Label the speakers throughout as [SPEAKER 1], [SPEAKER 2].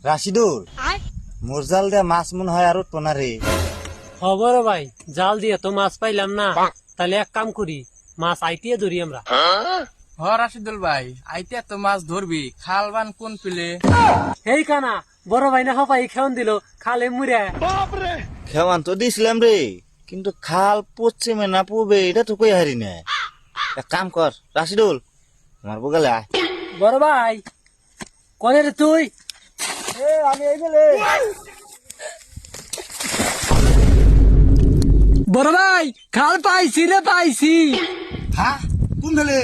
[SPEAKER 1] রাশিদুল মোর জাল দিয়ে মাছ মনে হয় আর উঠবো না রে।
[SPEAKER 2] খবর ভাই, জাল দিয়ে তো মাছ পাইলাম না, তাহলে এক কাম করি, মাছ আইটিয়ে ধরি আমরা।
[SPEAKER 3] হ রাশিদুল ভাই, আইতে তো মাছ ধরবি, খাল বান কোন পিলে?
[SPEAKER 2] এই কানা বড় ভাই না হপাই খেউন দিল খালে মুড়ে।
[SPEAKER 1] খেওয়ান তো দিছিলাম রে, কিন্তু খাল পশ্চিমে না পূবে এটা তো কই হারি না। এক কাম কর রাশিদুল, আমার বগালে আয়।
[SPEAKER 2] বড় ভাই কনে রে তুই?
[SPEAKER 1] আমি এই গেলে
[SPEAKER 2] বড় ভাই খাল পাইছি রে, পাইছি।
[SPEAKER 1] হ্যাঁ কোন গেলে?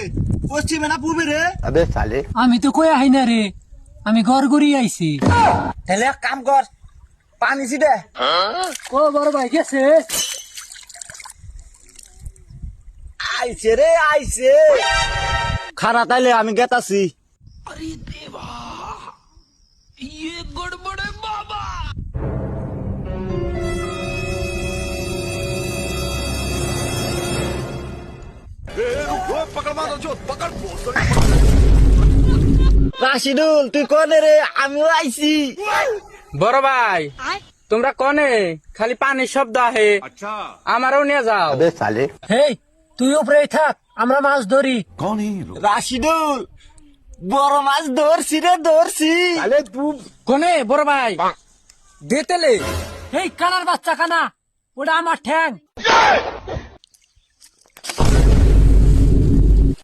[SPEAKER 1] পশ্চিমে না পূবে রে?
[SPEAKER 2] আমি তো কই আহি না রে, আমি ঘর ঘুরি আইছি।
[SPEAKER 1] তাহলে এক কাম কর, পানি ছিটে।
[SPEAKER 2] ও বড় ভাই গেছে?
[SPEAKER 1] আইছে রে আইছে। খারা তাইলে আমি গেতাছি। রাশিদুল তুই কনে রে? আমিও আইছি।
[SPEAKER 3] বড় ভাই তোমরা কনে? খালি পানির শব্দ আহে, আমারও নিয়ে যাও।
[SPEAKER 2] হেই তুই উপরে থাক, আমরা মাছ ধরি।
[SPEAKER 1] রাশিদুল বড় মাছ ধরছি রে, ধরছি।
[SPEAKER 3] কনে বড় ভাই? দে তেলে।
[SPEAKER 2] এই কানার বাচ্চা কানা, ওটা আমার ঠ্যাং।